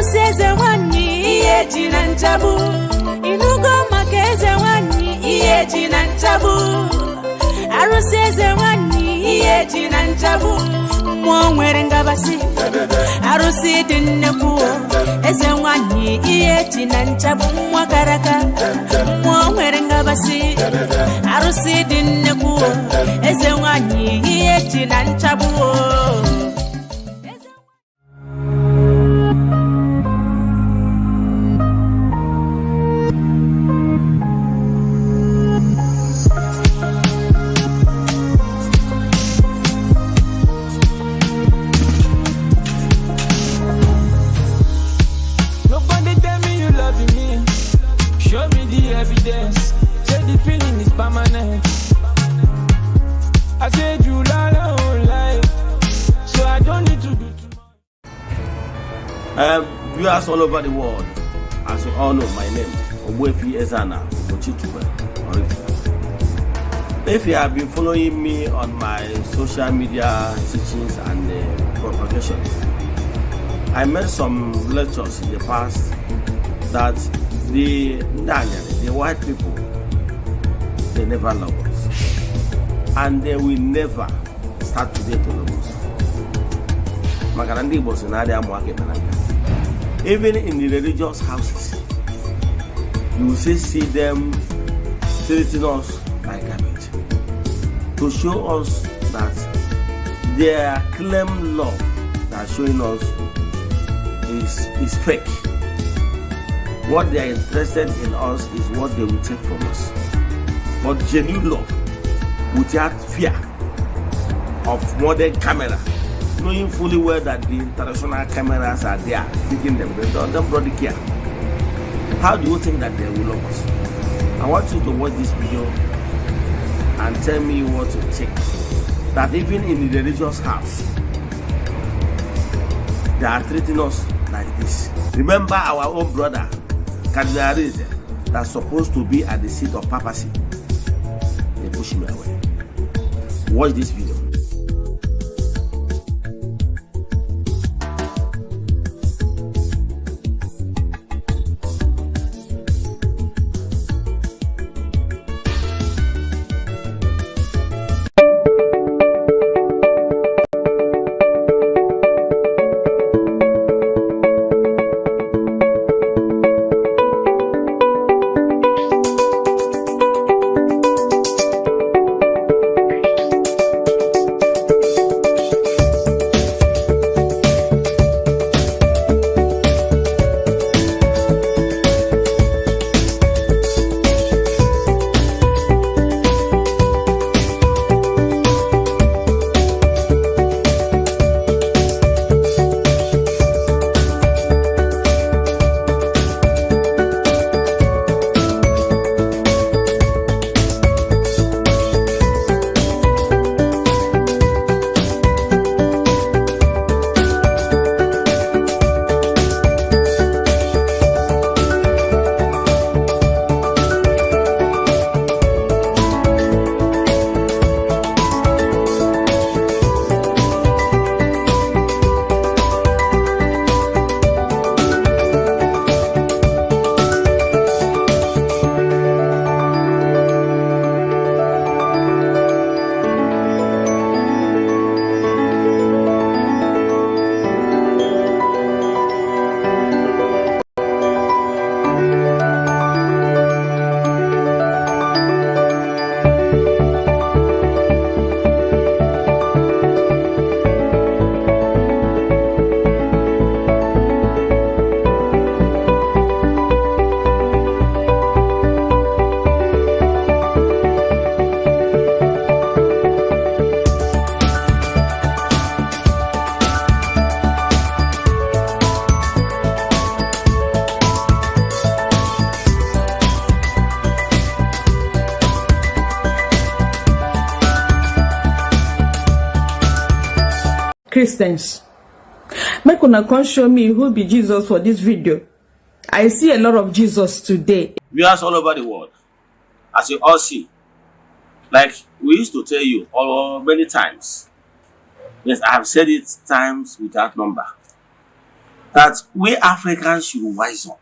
Arusi Eze-Ana iye jina nchabu. Inugo maka Eze-Ana iye jina nchabu. Arusi Eze-Ana iye jina nchabu. Mmụọ nwere ngabasị. Arusi dị nnekwu. Eze-Ana iye jina nchabu. Mmụọ karaka. Mmụọ nwere ngabasị. Arusi dị nnekwu. Eze-Ana iye jina nchabu. Show me the evidence. Say the feeling is permanent. I said you lie on life, so I don't need to do too much. Viewers all over the world, as you all know, my name is Eze-Ana. If you have been following me on my social media teachings and propagation, I made some lectures in the past that the white people, they never love us, and they will never start today to love us. Even in the religious houses, you will see them treating us like garbage, to show us that their claim love that showing us is fake. What they are interested in us is what they will take from us. But genuine love, without fear of modern camera, knowing fully well that the international cameras are there taking them, they don't really care. How do you think that they will love us? I want you to watch this video and tell me what you think. That even in the religious house, they are treating us like this. Remember our own brother, Eze, that's supposed to be at the seat of papacy. They push me away. Watch this video. Christians, make una come show me who be Jesus for this video. I see a lot of Jesus today. Viewers all over the world, as you all see, like we used to tell you many times. Yes, I have said it times without number. that we Africans should wise up.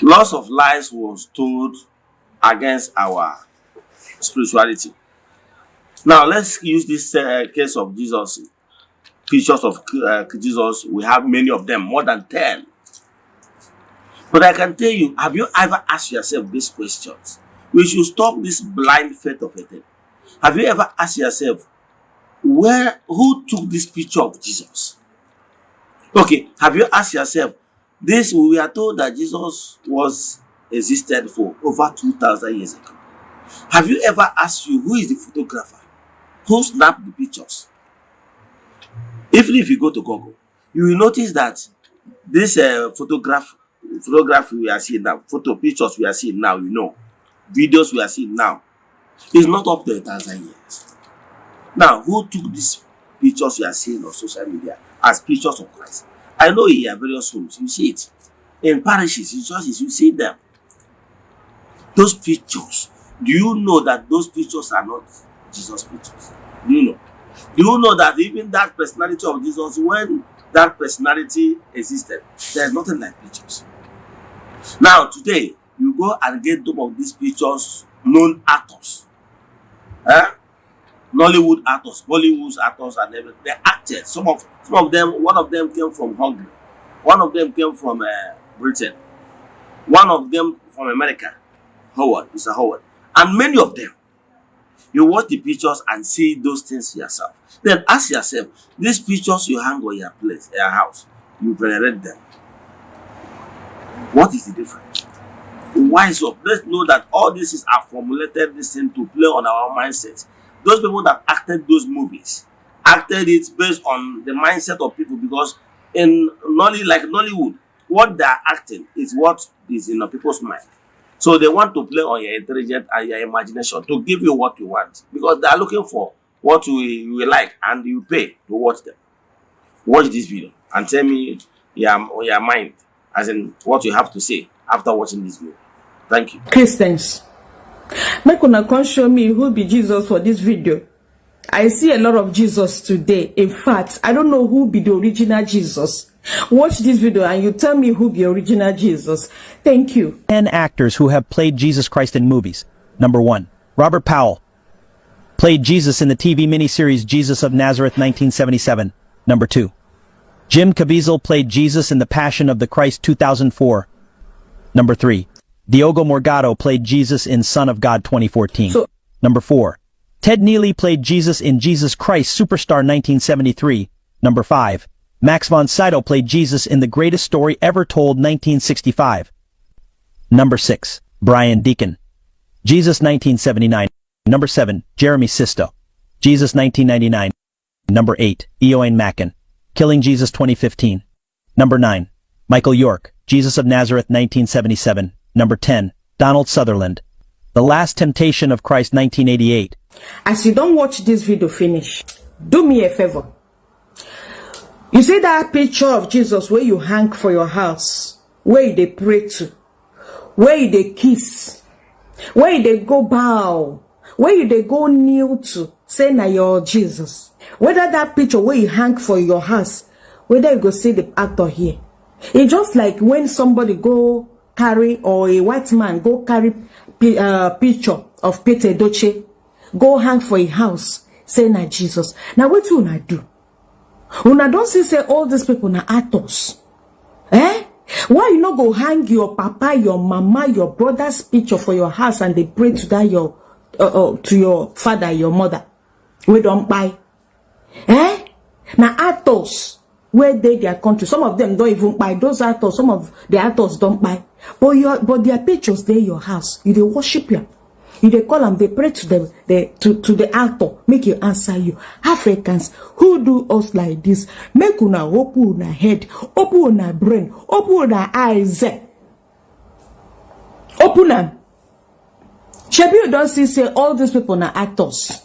Lots of lies was told against our spirituality. Now let's use this case of Jesus, pictures of Jesus. We have many of them, more than 10. But I can tell you, have you ever asked yourself these questions? We should stop this blind faith of a thing. Have you ever asked yourself, who took this picture of Jesus? Okay, have you asked yourself, we are told that Jesus existed for over 2,000 years ago. Have you ever asked you, who is the photographer? Who snapped the pictures? Even if you go to Google, you will notice that this photograph we are seeing now, pictures we are seeing now, videos we are seeing now, is not up to 1,000 years. Now, who took these pictures you are seeing on social media as pictures of Christ? I know in your various homes, you see it. In parishes, in churches, you see them. Those pictures, do you know that those pictures are not Jesus' pictures? Do you know? Do you know that even that personality of Jesus, when that personality existed, there is nothing like pictures? Now, today, you go and get some of these pictures, known actors. Nollywood actors, Bollywood actors, and everything. They acted. Some of them, one of them came from Hungary. One of them came from Britain. One of them from America. Mr. Howard. And many of them. You watch the pictures and see those things yourself. Then ask yourself, these pictures you hang on your place, your house, you venerate them. What is the difference? Wise up. Let's know that all this is formulated this thing to play on our mindsets. Those people that acted those movies acted it based on the mindset of people, because in Nollywood, what they are acting is what is in people's mind. So they want to play on your intelligence and your imagination to give you what you want, because they are looking for what you like, and you pay to watch them. Watch this video and tell me your mind, as in what you have to say after watching this movie. Thank you. Christians, make una come show me who be Jesus for this video. I see a lot of Jesus today. In fact, I don't know who be the original Jesus. Watch this video and you tell me who be original Jesus. Thank you. 10 actors who have played Jesus Christ in movies. Number 1. Robert Powell. Played Jesus in the TV miniseries Jesus of Nazareth 1977. Number 2. Jim Caviezel played Jesus in The Passion of the Christ 2004. Number 3. Diogo Morgado played Jesus in Son of God 2014. Number 4. Ted Neely played Jesus in Jesus Christ Superstar 1973. Number 5. Max von Sydow played Jesus in The Greatest Story Ever Told 1965. Number 6. Brian Deacon. Jesus 1979. Number 7. Jeremy Sisto. Jesus 1999. Number 8. Eoin Macken. Killing Jesus 2015. Number 9. Michael York. Jesus of Nazareth 1977. Number 10. Donald Sutherland. The Last Temptation of Christ 1988. As you don't watch this video finish, do me a favor. You see that picture of Jesus where you hang for your house, where they pray to, where they kiss, where they go bow, where they go kneel to, say na your Jesus. Whether that picture where you hang for your house, whether you go see the actor here. It's just like when somebody go carry, or a white man go carry picture of Peter Doche, go hang for a house, say na Jesus. Now what you una do? Una don't say all these people na actors. Why you not go hang your papa, your mama, your brother's picture for your house and they pray to that to your father, your mother? We don't buy. Now actors, where they their country, some of them don't even buy. Those actors, some of the actors don't buy. But their pictures they your house. You they worship you. You they call them, they pray to them, to the actor, make you answer you. Africans who do us like this, make una open una head, open una brain, open una eyes. Open them. Shebi you don't see say all these people are actors.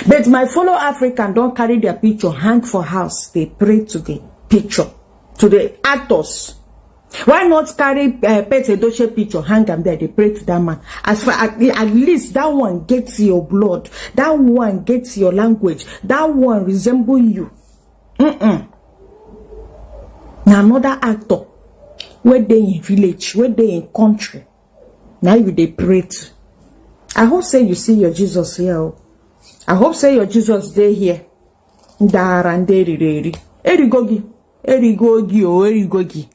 But my fellow African don't carry their picture, hang for house. They pray to the picture, to the actors. Why not carry Peter Doche picture, hang them there, they pray to that man. As far at least that one gets your blood, that one gets your language, that one resemble you. Now another actor, where they in village, where they in country, now you they pray to. I hope say you see your Jesus here. I hope say your Jesus day here. Erigogi, Erigogi.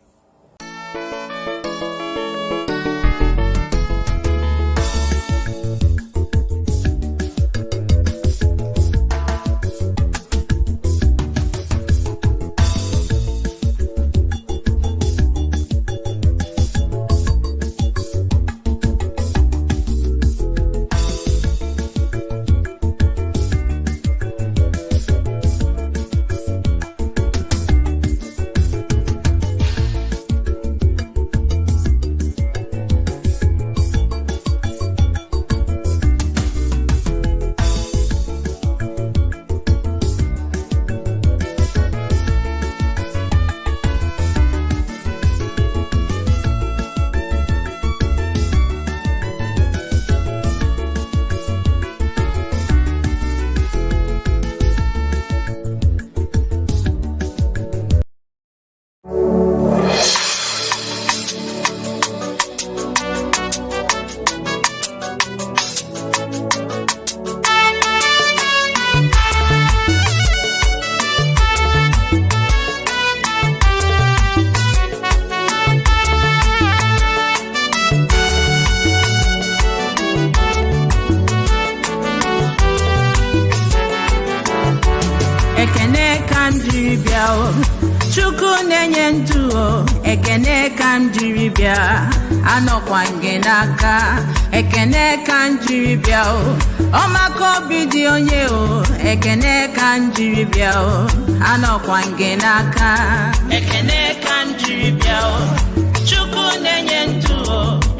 Chukwu nenye ndu ekene kam jiri bia anọkwa nge n'aka ekene kam jiri bia ọmaka obi dị onye ekene kam jiri bia anọkwa nge n'aka ekene kam jiri bia Chukwu nenye ndu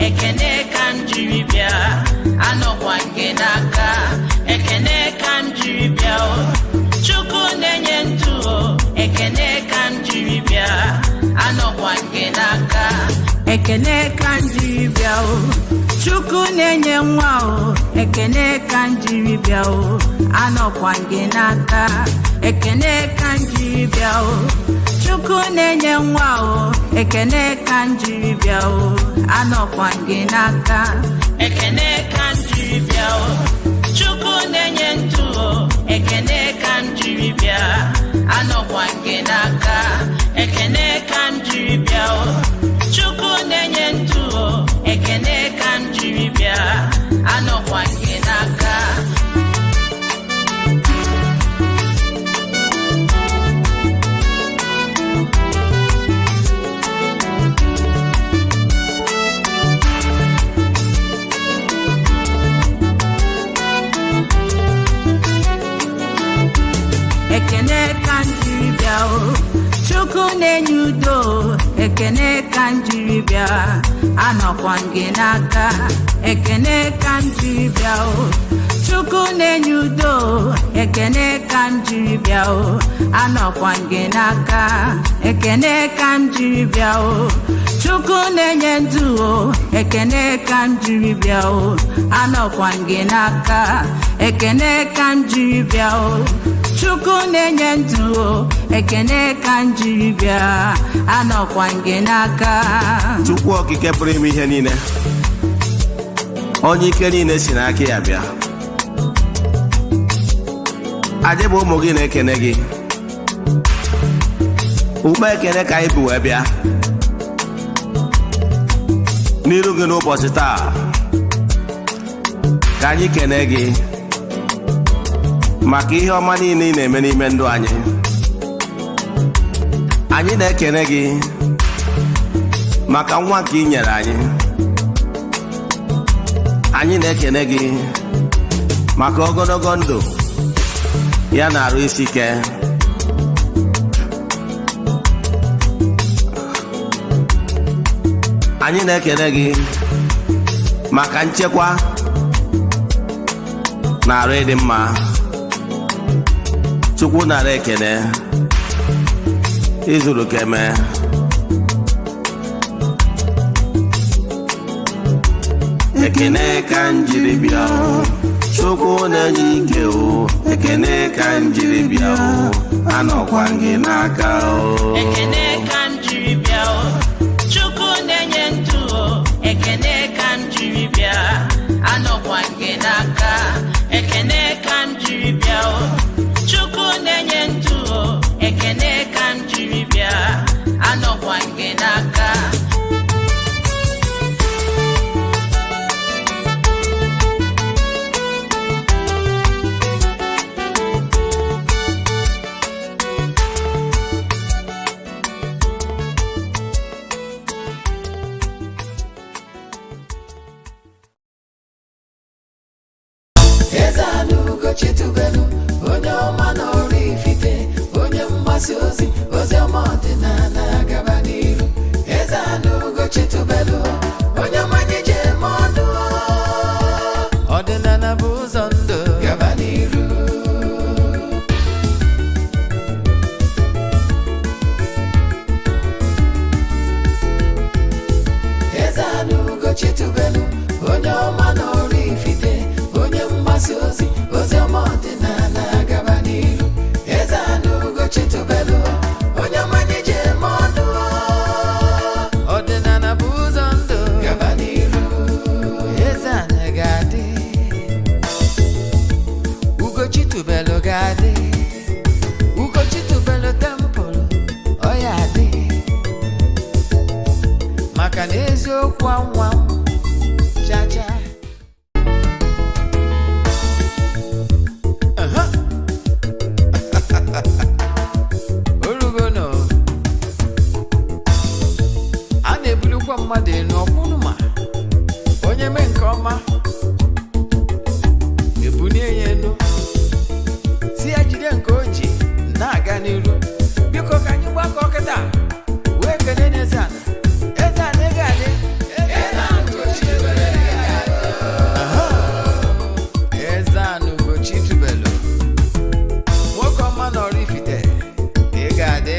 ekene kam jiri bia anọkwa nge n'aka ekene kam jiri bia Chukwu nenye ndu ekene kan jiri bia anọkwa nge n'aka ekene kan jiri bia Chukwu nenye nwa ekene kan jiri bia anọkwa nge n'aka ekene kan jiri bia Chukwu nenye nwa ekene kan jiri bia anọkwa nge n'aka ekene kan jiri bia Chukwu nenye ndu ekene kan jiri bia anọkwa nge n'aka ekene kan jiri bia Chukwu nenye ndu ekene kan jiri bia anọkwa nge n'aka ekene kan jiri bia Chukwu nenye udo ekene kan jiri bia anọkwa nge n'aka ekene kan jiri bia Chukwu nenye udo ekene kan jiri bia anọkwa nge n'aka ekene kan jiri bia Chukwu nenye ndu ekene kan jiri bia anọkwa nge n'aka ekene kan jiri bia Chukwu nenye ndu ekene kan jiri bia anọkwa nge n'aka Chukwu okike pụrụ ime ihe niile onye ike niile si n'aka ya bịa adị bụ ụmụ gị na-ekene gị ukpe ekene ka anyị bụ wee bịa n'iru gị n'ụbọchị taa ka anyị kene gị maka ihe ọma niile ị na-eme n'ime ndụ anyị na-ekene gị maka nwa nke ị nyere anyị na-ekene gị maka ogologo ndụ ya na arụ isi ike anyị na-ekene gị maka nchekwa na arụ ịdị mma Chukwu nara ekene izuru keme ekene kan jiri bia Chukwu nenye ike ekene kan jiri bia anọkwa nge n'aka ekene kan Eze-Ana Ugochitubelu onye ọma n'ọrụ ifite onye mgbasa ozi ọma ọdịnala gaba n'iru. Eze-Ana Ugochitubelu onye ọma anyị ji eme ọnụ ọdịnala bụ ụzọ ndụ gaba n'iru. Eze-Ana Ugochitubelu onye ọma n'ọrụ ifite onye mgbasa ozi ọma ọdịnala gaba n'iru. Eze-Ana Ugochitubelu onye ọma anyị ji eme ọnụ ọdịnala bụ ụzọ ndụ gaba n'iru. Eze-Ana ga-adị, Ugochitubelu ga-adị, Ugochitubelu temple ọ ya adị maka na eziokwu anwa chacha. Orugono a na-ebulukwa mmadụ n'ọkwụnụ ma onye mee nke ọma ebulie ya elu si ya jide nke o ji na-aga n'iru. Biko ka anyị gbakọ kịta wee kene n'Eze-Ana. Eze-Ana ga-adị, Eze-Ana Ugochitubelu nwoke ọma n'ọrụ ifite ị ga-adị.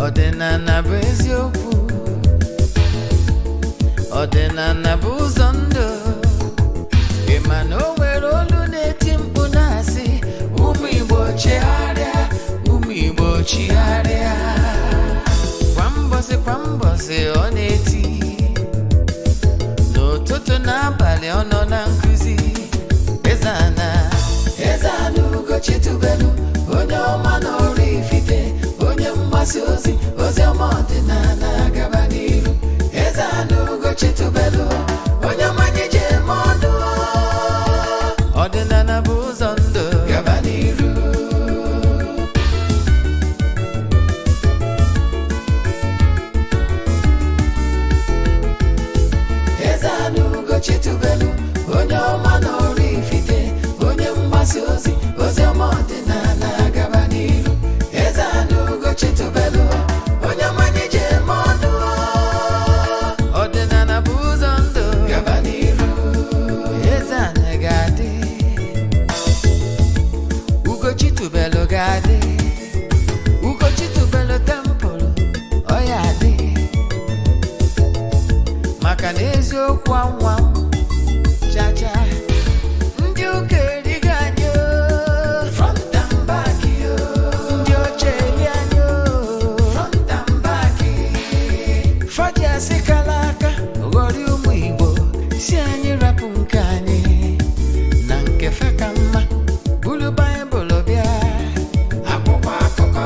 Ọdịnala bụ eziokwu, ọdịnala bụ ụzọ ndụ. Ị ma na o nwere olu na-eti mkpu na-asị ụmụ Igbo chigharịa, ụmụ Igbo chigharịa. Kwa mbọsị ọ na-eti, n'ụtụtụ n'abalị ọ nọ na nkụzi. Eze-Ana, Eze-Ana Ugochitubelu onye ọma n'ọrụ ifite onye mgbasa ozi ọma ọdịnala gaba n'iru. Eze-Ana Ugochitubelu onye ọma anyị ji eme ọnụ ọdịnala bụ ụzọ ndụ gaba n'iru. Eze-Ana Ugochitubelu onye ọma n'ọrụ ifite onye mgbasa ozi ọma ọdịnala gaba n'iru. Eze-Ana Ugochitubelu onye ọma anyị ji eme ọnụ ọdịnala bụ ụzọ ndụ gaba n'iru. Eze-Ana ga-adị, Ugochitubelu ga-adị, Ugochitubelu temple ọ ya adị maka na eziokwu anwa chacha. Ndị ụka erigo anyị front and back, ndị oche eri anyị front and back. Fọdụ asị kala aka ghọrị ụmụ Igbo si anyị rapụ nke anyị na nke fe ka mma. Bulu Baịbụl bịa, akwụkwọ akụkọ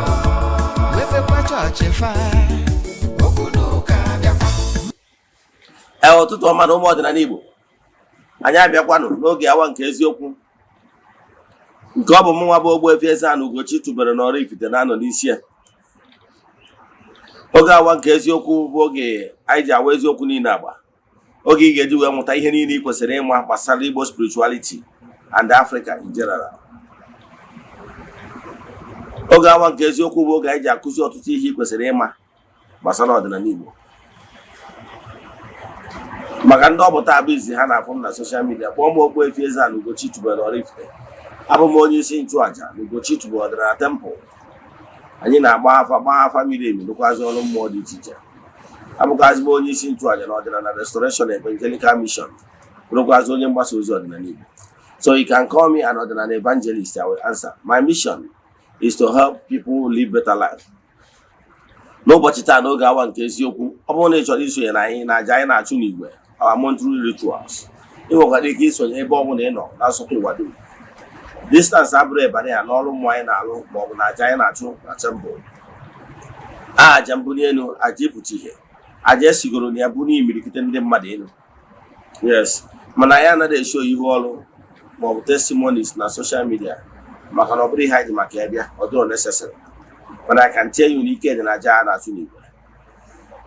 mepekwa chọọchị fa okwu n'ụka bịakwa. Ụtụtụ ọma na ụmụ ọdịnala Igbo, anyị abịakwanụ n'oge awa nke eziokwu nke ọ bụ mụnwa bụ Ogbuefi Eze-Ana Ugochitubelu n'ọrụ ifite na-anọ n'isi ya. Oge awa nke eziokwu bụ oge anyị ji awa eziokwu niile agba, oge ị ga-eji wee mụta ihe niile ị kwesịrị ịma gbasara Igbo spirituality and Africa in general. Oge awa nke eziokwu bụ oge anyị ji akụzi ọtụtụ ihe ị kwesịrị ịma gbasara ọdịnala Igbo. Maka ndị ọbụta abụ izi ha na-afụ m na soshal midia, kpọọ m Ogbuefi Eze-Ana Ugochitubelu n'ọrụ ifite. Abụ m onye isi nchụaja na Ugochitubelu ọdịnala temple. Anyị na-agba afa miri emi nụkwazị ọrụ mmụọ dị iche iche. Abụkwazị m onye isi nchụaja na ọdịnala Restoration Evangelical Mission, bụrụkwazị onye mgbasa ozi ọdịnala Igbo. So you can call me an ordinary evangelist. I will answer. My mission is to help people live better life. N'ụbọchị taa n'oge awa nke eziokwu, ọ bụrụ na ị chọrọ isonye na anyị na aja anyị na-achụ n'igwe, our monthly rituals, ị nwekwara ike isonye ebe ọ bụla ị nọ n'asụsụ ụwa dum. Distance abụrụ ebanye ya n'ọrụ mmụọ anyị na-alụ ma ọ bụ na aja anyị na-achụ na temple. Aja mbuli elu, aja ịpụta ihe, aja esigoro na ya bụ n'imirikite ndị mmadụ elu. Yes, mana anyị anaghị esho ihu ọrụ more testimonies na social media. Maka na obri hide maka ebia, although necessary. But I can tell you Nike na Aja na Suni.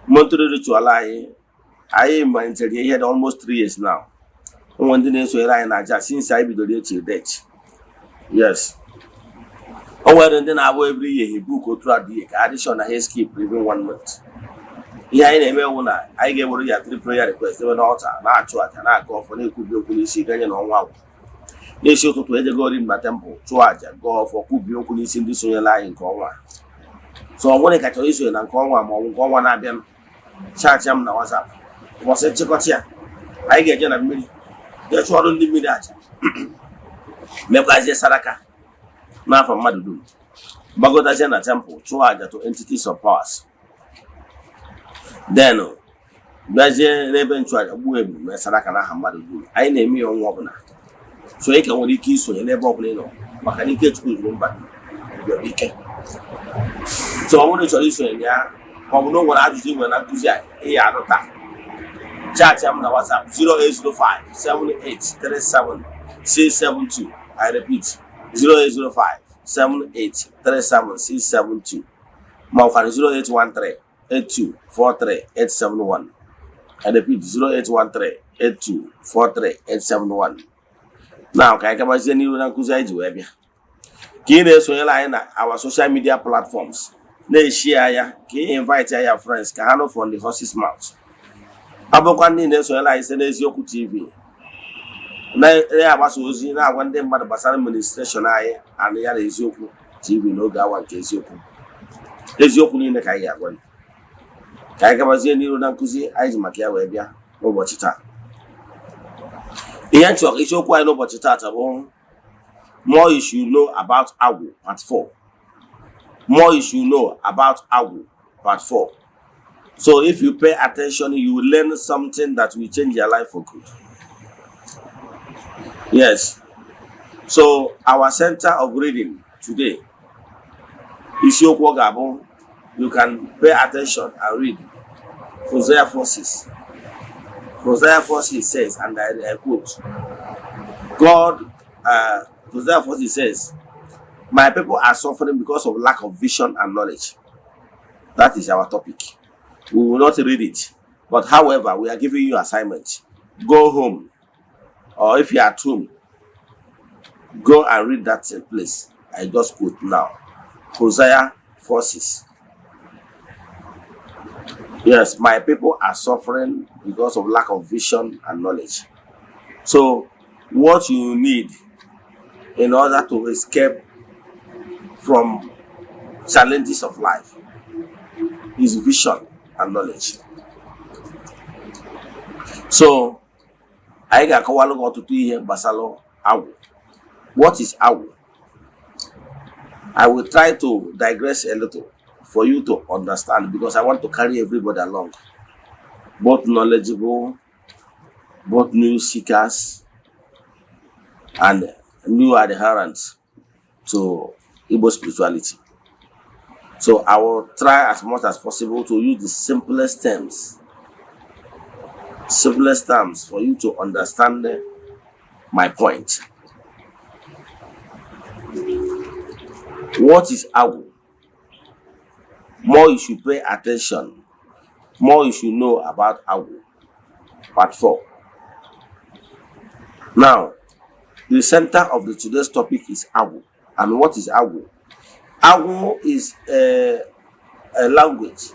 Monthly ritual I maintained here almost 3 years now. One day so I na Aja since I be the till date. Yes. And then I will every year he book or throughout the additional his keep even 1 month. Yeah, I gave already 3 prayer requests. They were not and go for the could be Okulisi Ganyan on wow. They show to go in my temple, Chuaja, go for could be Okulisi in this line in Conwa. So when I got to issue and Conwa, one of them, charge him now was up. Was a Chicotia. I get Jen and Millie. That's what only me that. Maybe Saraka. Now from Madudum. Bagota Jena temple, Chuaja to entities of powers. Then, Baje Reben tried a woman, Sarakana Hamadu. I name me on Wabana. So I can only kiss you in a bobble, Mechanical school room, but you're weekend. So I want to tell you, yeah, I will know what I do when I do that. I don't know. Chat him now WhatsApp 0805 7837 672. I repeat 0805 7837 672. Mount 0813. 8243-871. I repeat 0813-8243-871. Now, can I come and you and Kuzaiji Webia? Kine so line our social media platforms. They share ya, can invite your friends, Kahano from the horse's mouth. Abokwani ne so line is Eziokwu TV. Na was using now one day by the Basar administration and the Eziokwu TV no Gawan Eziokwu. Eziokwu in the Kaya one. I was in Kuzi, I makia webia, no watch it. The answer is so quite no watch it. More you should know about Agu, part 4. More you should know about Agu, part 4. So if you pay attention, you will learn something that will change your life for good. Yes. So our center of reading today is Eziokwu Gabon. You can pay attention and read Hosea 4:6. Hosea 4:6 says, and I quote, Hosea 4:6 says, my people are suffering because of lack of vision and knowledge. That is our topic. We will not read it. But however, we are giving you assignment. Go home. Or if you are at home, go and read that place. I just quote now. Hosea 4:6. Yes, my people are suffering because of lack of vision and knowledge. So, what you need in order to escape from challenges of life is vision and knowledge. So, I got to do here, Basalo Awu. What is Awu? I will try to digress a little for you to understand, because I want to carry everybody along, both knowledgeable, both new seekers, and new adherents to Igbo spirituality. So I will try as much as possible to use the simplest terms for you to understand my point. What is Agu? More you should pay attention. More you should know about Agu. Part 4. Now, the center of today's topic is Agu. And what is Agu? Agu is a language.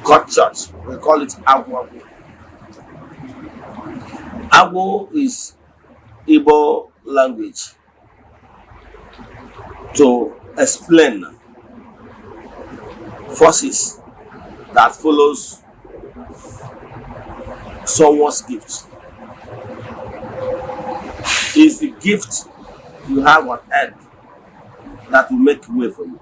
Culture. We call it Agu. Agu is Igbo language to explain forces that follows someone's gift. Is the gift you have on earth that will make way for you.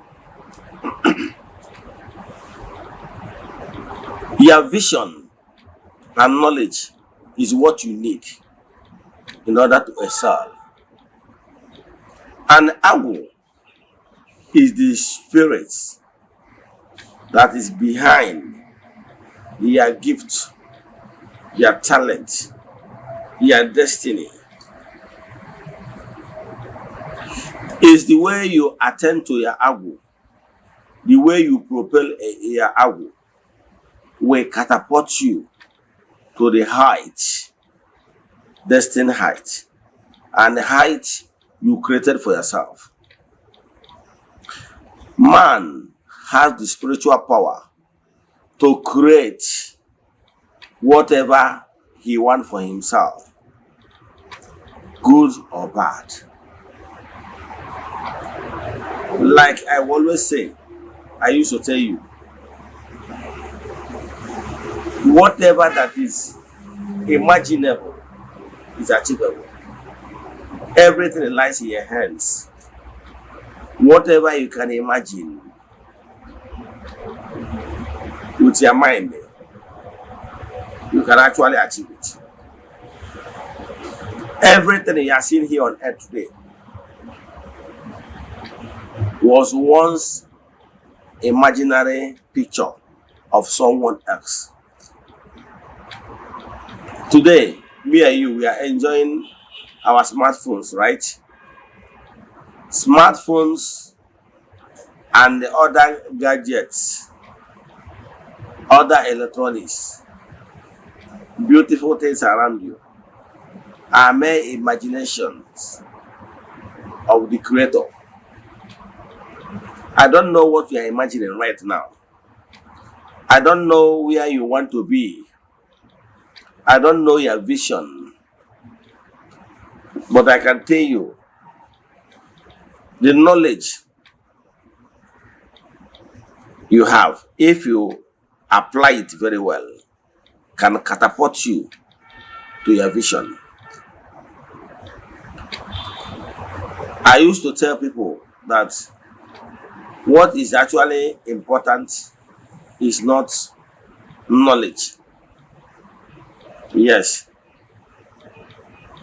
Your vision and knowledge is what you need in order to excel. And Agu is the spirit that is behind your gift, your talent, your destiny, It's the way you attend to your agu, the way you propel your agu, will catapult you to the height, destined height, and the height you created for yourself. Man has the spiritual power to create whatever he wants for himself, good or bad. Like I always say, I used to tell you, whatever that is imaginable is achievable. Everything lies in your hands. Whatever you can imagine with your mind, you can actually achieve it. Everything you are seeing here on earth today was once imaginary picture of someone else. Today, me and you, we are enjoying our smartphones, right? Smartphones and the other gadgets, other electronics, beautiful things around you are mere imaginations of the Creator. I don't know what you are imagining right now. I don't know where you want to be. I don't know your vision. But I can tell you, the knowledge you have, if you apply it very well, can catapult you to your vision. I used to tell people that what is actually important is not knowledge. Yes.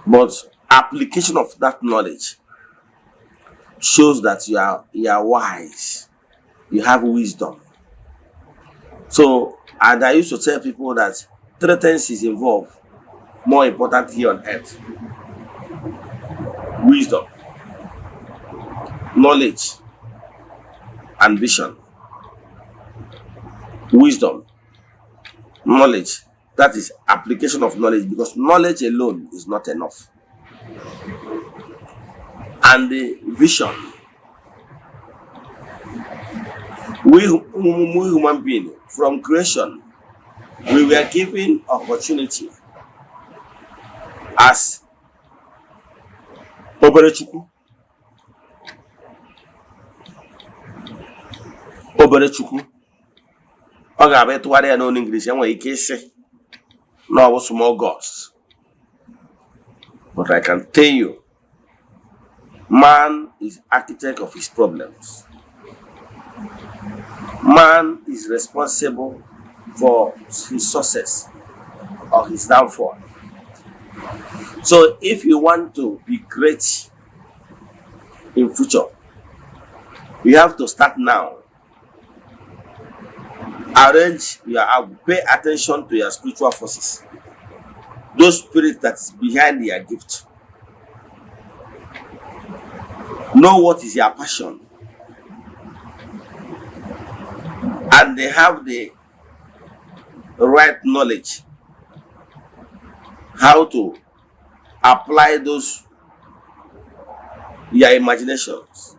But application of that knowledge shows that you are wise. You have wisdom. So, and I used to tell people that 3 things is involved, more important here on earth: wisdom, knowledge, and vision. Wisdom, knowledge, that is application of knowledge, because knowledge alone is not enough. And the vision. We human beings, from creation, we were given opportunity as Oberechukwu. Ọ ga-abụ ịtụgharị ya n'onu English, enwere ike isi na ọ bụ small gods. But I can tell you, man is architect of his problems. Man is responsible for his success or his downfall. So if you want to be great in future, you have to start now. Arrange pay attention to your spiritual forces, those spirits that is behind your gift. Know what is your passion, and they have the right knowledge how to apply those your imaginations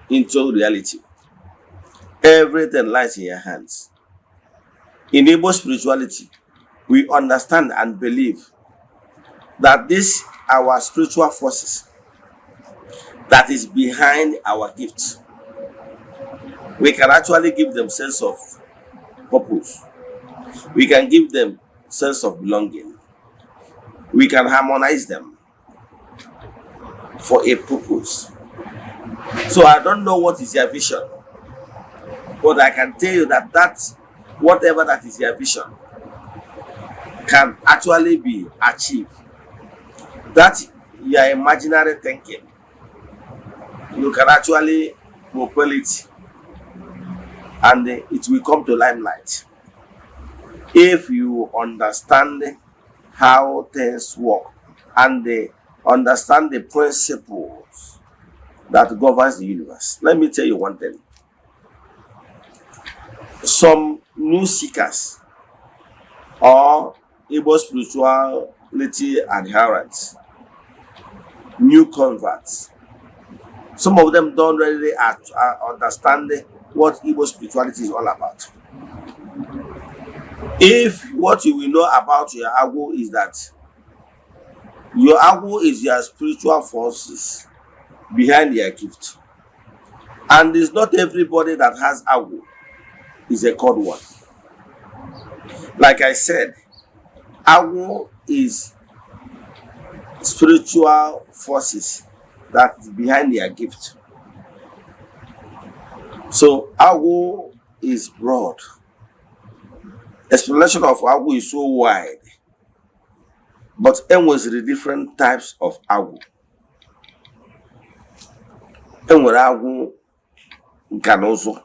into reality. Everything lies in your hands. In Igbo spirituality, we understand and believe that this our spiritual forces that is behind our gifts. We can actually give them sense of purpose. We can give them sense of belonging. We can harmonize them for a purpose. So I don't know what is your vision, but I can tell you that whatever that is your vision can actually be achieved. That your imaginary thinking, you can actually propel it, and it will come to limelight if you understand how things work and understand the principles that governs the universe. Let me tell you one thing. Some new seekers or Igbo spirituality adherents, new converts, some of them don't really understand what Igbo spirituality is all about. If what you will know about your Agwo is that your Agwo is your spiritual forces behind your gift, and it's not everybody that has Agwo is a called one. Like I said, Agwo is spiritual forces that is behind their gift. So Agwo is broad. Explanation of Agwo is so wide. But there was the different types of Agwo. There were Agwo Nkanozo,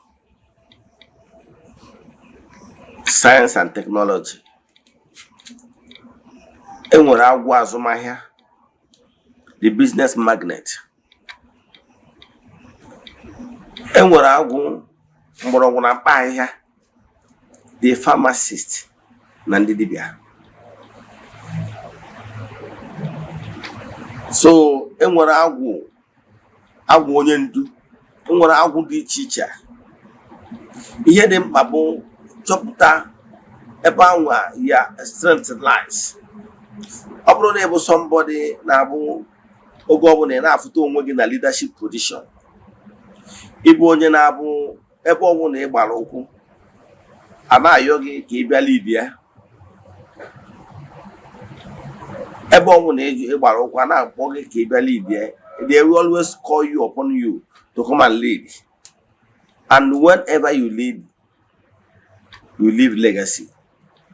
science and technology. There were Agwo Azumahia, the business magnate. There were Agwo Mborogunapaya, the pharmacist, Nandidibia. So, enwere agwụ onye ndu, enwere agwụ dị iche iche. Ihe dị mkpa bụ chọpụta ebe anwa ya strength lies. Ọ bụrụ na ịbụ somebody na-abụ oge ọbụla na-afụta onwe gị na leadership position, ịbụ onye na-abụ ebe ọbụla ị gbara ụkwụ, a na-ayọ gị ka ị bịa lead ya. Ebe ọbụla ị gbara ụkwụ, a na-akpọ gị ka ị bịa lead ya. They will always call you upon you to come and lead. And whenever you lead, you leave legacy.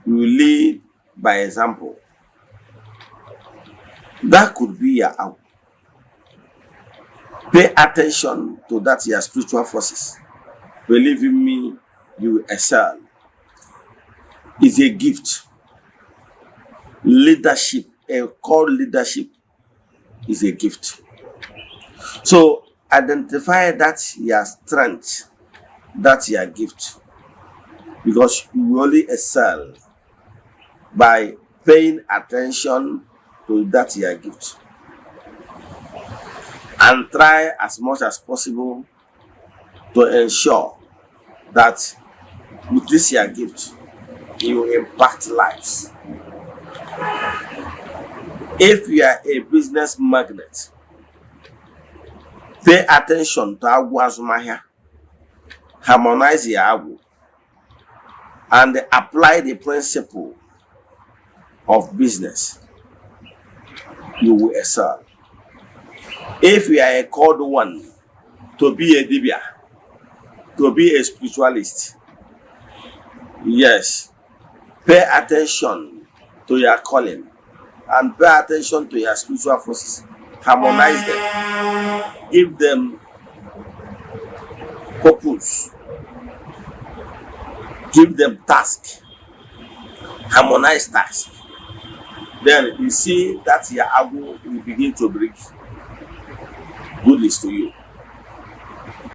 You lead by example. That could be your out. Pay attention to that, your spiritual forces. Believe in me, you will excel. It's a gift. Leadership, a called leadership, is a gift. So identify that your strength, that's your gift, because you will only excel by paying attention to that your gift, and try as much as possible to ensure that with this your gift you impact lives. If you are a business magnate, pay attention to Agwo Azumahia, harmonize your Agwo, and apply the principle of business. You will excel. If you are a called one to be a dibia, to be a spiritualist, yes, pay attention to your calling and pay attention to your spiritual forces. Harmonize them. Give them purpose. Give them task. Harmonize task. Then you see that your Agwo will begin to bring goodness to you.